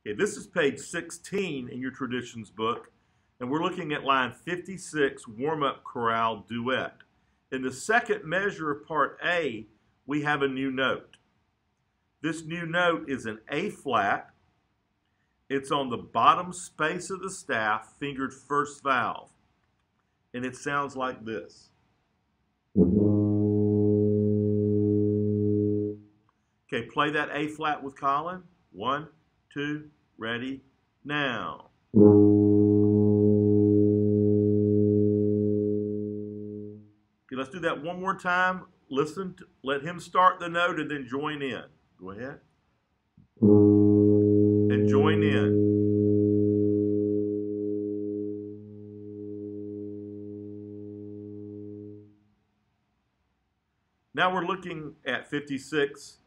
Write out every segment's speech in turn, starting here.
Okay, this is page 16 in your traditions book, and we're looking at line 56, warm-up chorale duet. In the second measure of part A, we have a new note. This new note is an A flat. It's on the bottom space of the staff, fingered first valve, and it sounds like this. Okay, play that A flat with Colin. 1, 2, ready, now. Okay, let's do that one more time. Listen, let him start the note and then join in. Go ahead. And join in. Now we're looking at 56.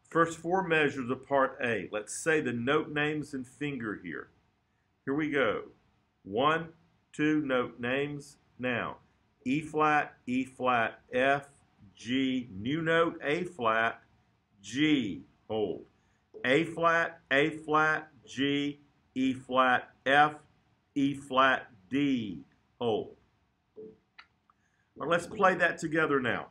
First four measures of part A. Let's say the note names and finger here. Here we go. 1, 2, note names now. E flat, F, G, new note, A flat, G, hold. A flat, G, E flat, F, E flat, D, hold. All right, let's play that together now.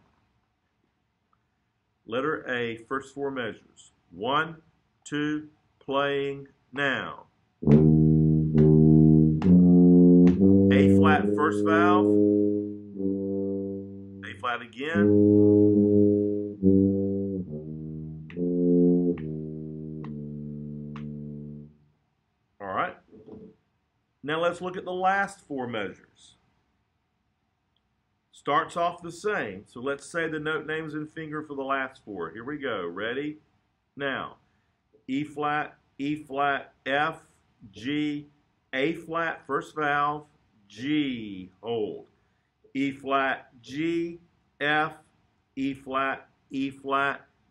Letter A, first four measures. 1, 2, playing now. A flat, first valve. A flat again. All right. Now let's look at the last four measures. Starts off the same. So let's say the note names and finger for the last four. Here we go. Ready? Now. E flat, F, G, A flat, first valve, G, hold. E flat, G, F, E flat,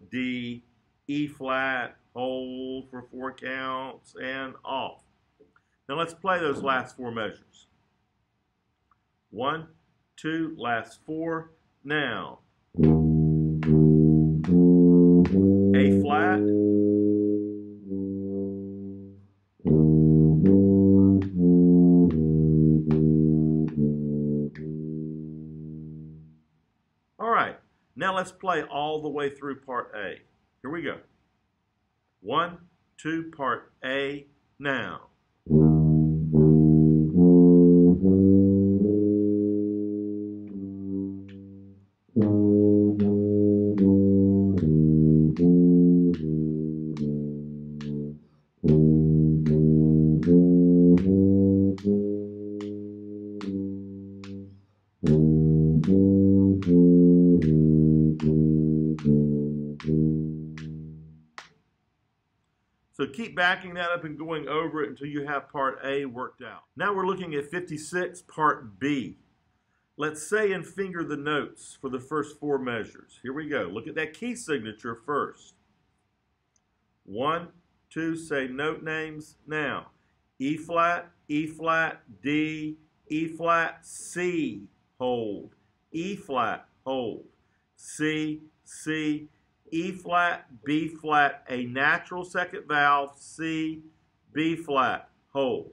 D, E flat, hold for 4 counts, and off. Now let's play those last four measures. 1, 2, last four, now. A flat. All right, now let's play all the way through part A. Here we go. 1, 2, part A, now. So keep backing that up and going over it until you have part A worked out. Now we're looking at 56, part B. Let's say and finger the notes for the first four measures. Here we go. Look at that key signature first. 1, 2, say note names now. E flat, D, E flat, C, hold. E flat, hold. C, E flat, B flat, a natural second valve, C, B flat, hold.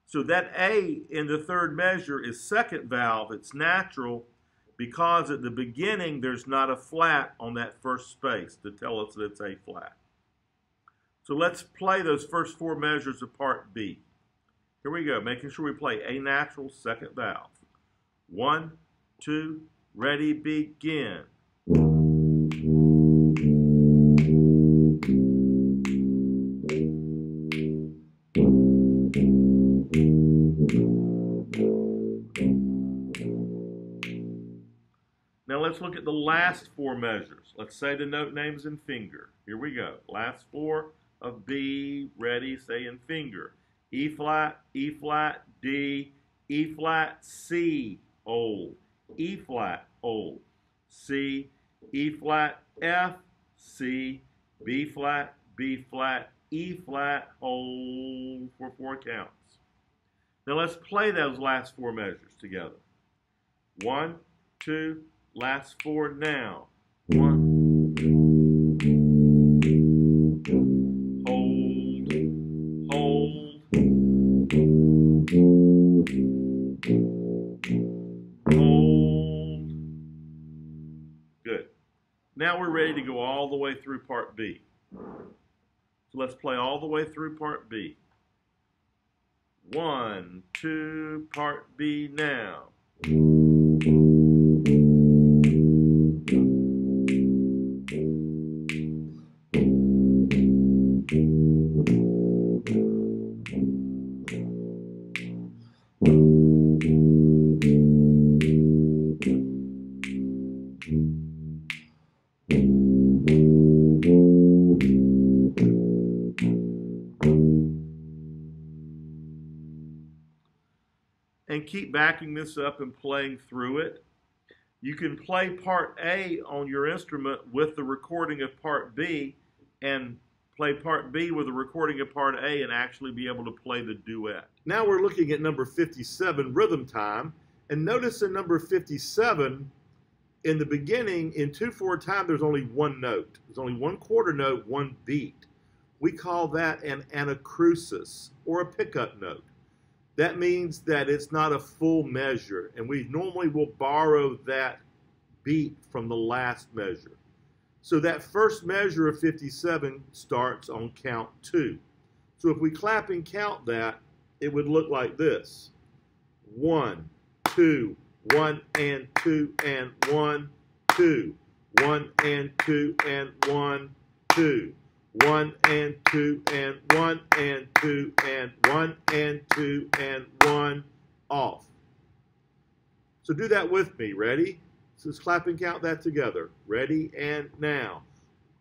So that A in the third measure is second valve, it's natural, because at the beginning there's not a flat on that first space to tell us that it's A flat. So let's play those first four measures of part B. Here we go, making sure we play A natural, second valve. 1, 2, ready, begin. Now let's look at the last four measures. Let's say the note names and finger. Here we go. Last four of B, ready, say and finger. E flat, D, E flat, C, hold. E flat, hold. C, E flat, F, C, B flat, E flat, hold for 4 counts. Now let's play those last four measures together. 1, 2, last four now. 1, hold, go all the way through part B. So let's play all the way through part B. 1, 2, part B now. And keep backing this up and playing through it. You can play part A on your instrument with the recording of part B and play part B with a recording of part A and actually be able to play the duet. Now we're looking at number 57, rhythm time. And notice in number 57, in the beginning, in 2/4 time, there's only one note. There's only one quarter note, one beat. We call that an anacrusis, or a pickup note. That means that it's not a full measure, and we normally will borrow that beat from the last measure. So that first measure of 57 starts on count 2. So if we clap and count that, it would look like this. 1, 2, 1 and 2 and 1, 2, 1 and 2 and 1, 2. 1 and 2 and 1 and 2 and 1 and 2 and 1 off. So do that with me. Ready? So let's clap and count that together. Ready and now.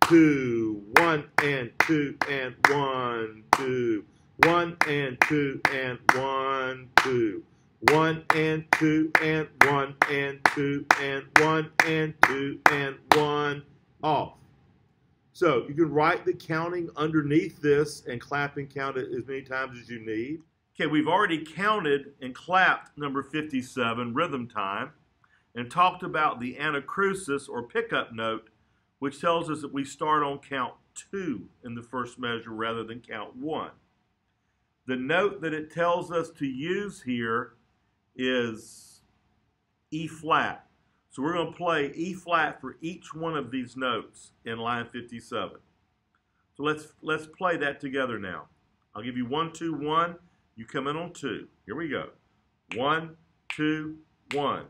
2, 1 and 2 and 1, 2. 1 and 2 and 1, 2. 1 and 2 and 1 and 2 and 1 and 2 and 1 off. So you can write the counting underneath this and clap and count it as many times as you need. Okay, we've already counted and clapped number 57, rhythm time, and talked about the anacrusis or pickup note, which tells us that we start on count 2 in the first measure rather than count 1. The note that it tells us to use here is E flat. So we're going to play E flat for each one of these notes in line 57. So let's play that together now. I'll give you 1, 2, 1. You come in on 2. Here we go. 1, 2, 1.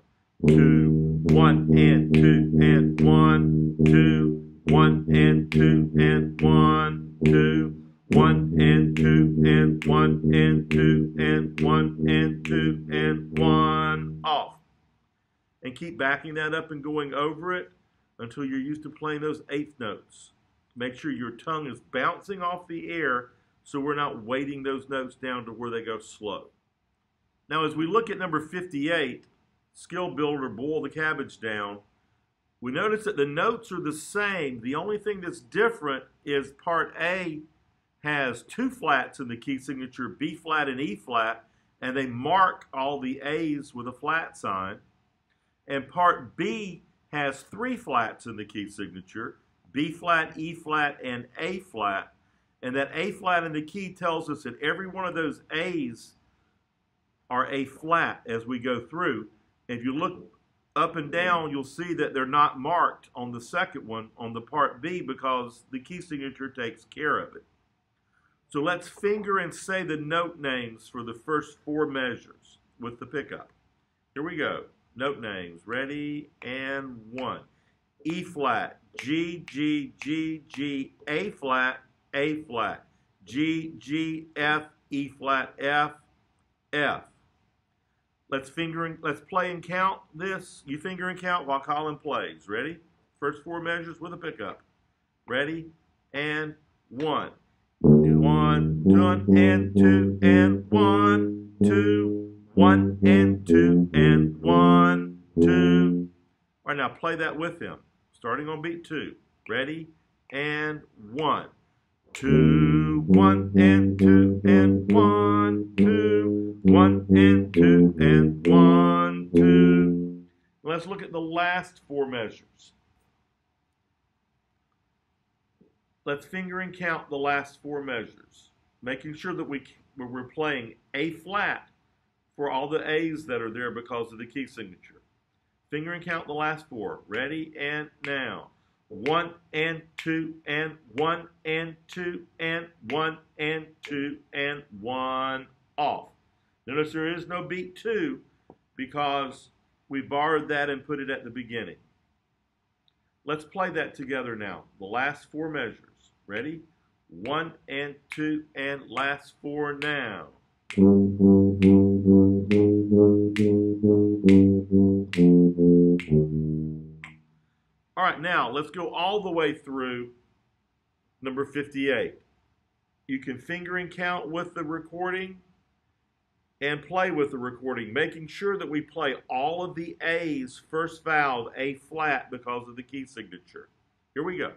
2, 1 and 2 and 1, 2, 1 and 2 and 1, 2, 1 and 2 and 1 and 2 and 1 and 2 and 1 off. And keep backing that up and going over it until you're used to playing those eighth notes. Make sure your tongue is bouncing off the air so we're not weighting those notes down to where they go slow. Now as we look at number 58, Skill Builder, Boil the Cabbage Down, we notice that the notes are the same. The only thing that's different is part A has 2 flats in the key signature, B flat and E flat, and they mark all the A's with a flat sign. And part B has 3 flats in the key signature, B flat, E flat, and A flat. And that A flat in the key tells us that every one of those A's are A flat as we go through. If you look up and down, you'll see that they're not marked on the second one, on the part B, because the key signature takes care of it. So let's finger and say the note names for the first 4 measures with the pickup. Here we go. Note names. Ready? And 1. E flat, G, G, G, G, A flat, G, G, F, E flat, F, F. Let's play and count this. You finger and count while Colin plays. Ready? First 4 measures with a pickup. Ready? And 1. 1, 2, and 2, and 1, 2, 1 and 2, and 1, 2. All right, now play that with him. Starting on beat 2. Ready? And 1. 2, 1 and 2, and 1, 2, 1 and 2, and 1, 2. Let's look at the last 4 measures. Let's finger and count the last 4 measures, making sure that we're playing A flat for all the A's that are there because of the key signature. Finger and count the last 4. Ready? And now. 1 and 2 and 1 and 2 and 1 and 2 and 1 off. Notice there is no beat 2 because we borrowed that and put it at the beginning. Let's play that together now. The last 4 measures. Ready? 1 and 2 and last 4 now. All right, now let's go all the way through number 58. You can finger and count with the recording and play with the recording, making sure that we play all of the A's first vowel, A flat, because of the key signature. Here we go.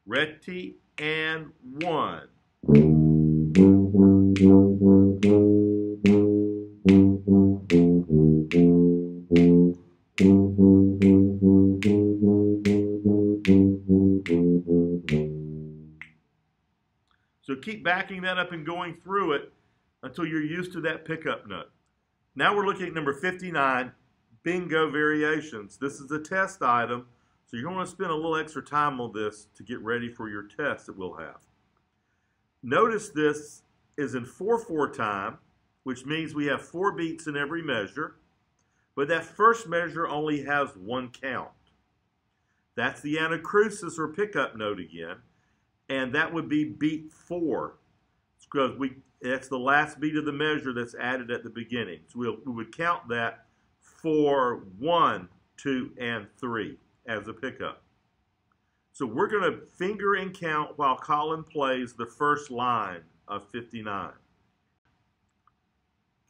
Ready and 1. So keep backing that up and going through it until you're used to that pickup note. Now we're looking at number 59, bingo variations. This is a test item, so you're going to spend a little extra time on this to get ready for your test that we'll have. Notice this is in 4/4 time, which means we have 4 beats in every measure, but that first measure only has 1 count. That's the anacrusis or pickup note again, and that would be beat 4. It's because that's the last beat of the measure that's added at the beginning. So we would count that for 1, 2, and 3 as a pickup. So we're going to finger and count while Colin plays the first line of 59.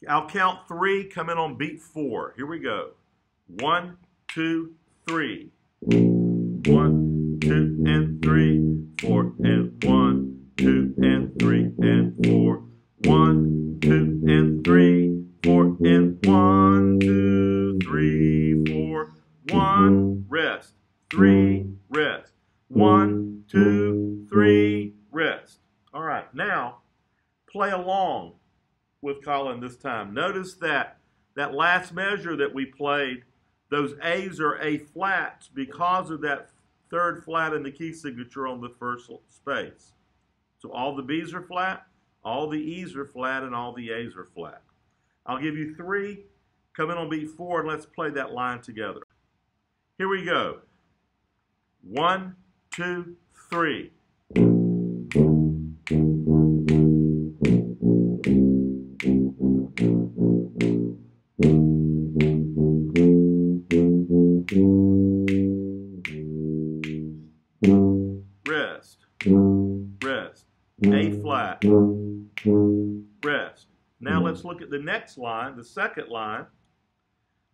I'll count 3 coming on beat 4. Here we go. 1, 2, 3. 1, 2, and 3, 4, and 1, 2, and 3, and 4. 1, 2, and 3, 4, and 1, 2, 3, 4. 1, rest. 3, rest. 1, 2, 3, rest. All right, now play along with Colin this time. Notice that last measure that we played, those A's are A flats because of that third flat in the key signature on the first space. So all the B's are flat, all the E's are flat, and all the A's are flat. I'll give you 3 coming on beat 4, and let's play that line together. Here we go. 1, 2, 3. Rest, rest, A flat, rest. Now let's look at the next line, the second line.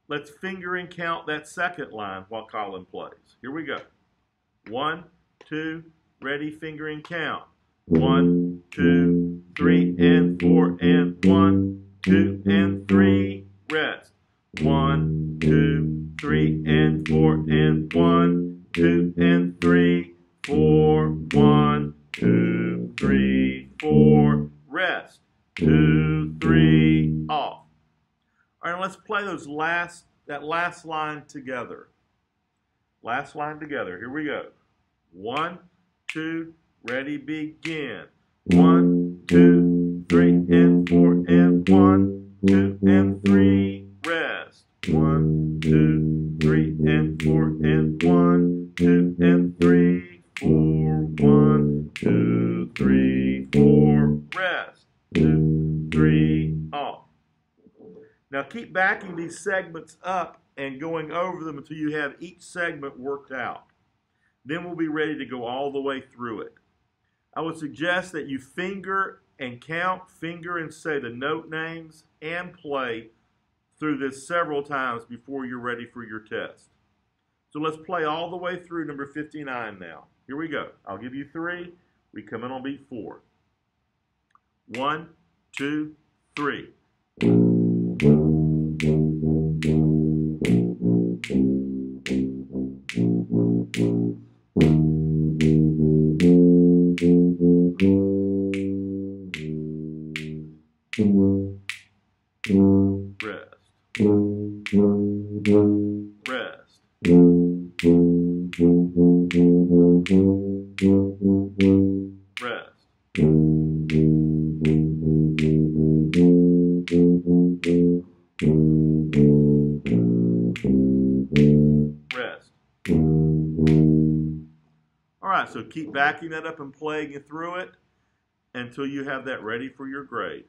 Let's finger and count that second line while Colin plays. Here we go. 1, 2, ready, finger and count. 1, 2, 3, and 4, and 1, 2, and 3, rest. 1, 2, 3, and 4, and 1, 2, and 3, 4, 1, 2, 3, 4, rest. 2, 3, off. All right, let's play that last line together. Last line together. Here we go. 1, 2, ready, begin. 1, 2, 3, and 4, and 1, 2, and 3, rest. 1, 2, 3, and 4, and 1, 2, and 3, 4, 1, 2, 3, 4, rest. 2, 3, off. Now keep backing these segments up and going over them until you have each segment worked out. Then we'll be ready to go all the way through it. I would suggest that you finger and count, finger and say the note names, and play through this several times before you're ready for your test. So let's play all the way through number 59 now. Here we go. I'll give you 3. We come in on beat 4. 1, 2, 3. Rest. Rest. Rest. Rest. All right, so keep backing that up and playing it through it until you have that ready for your grade.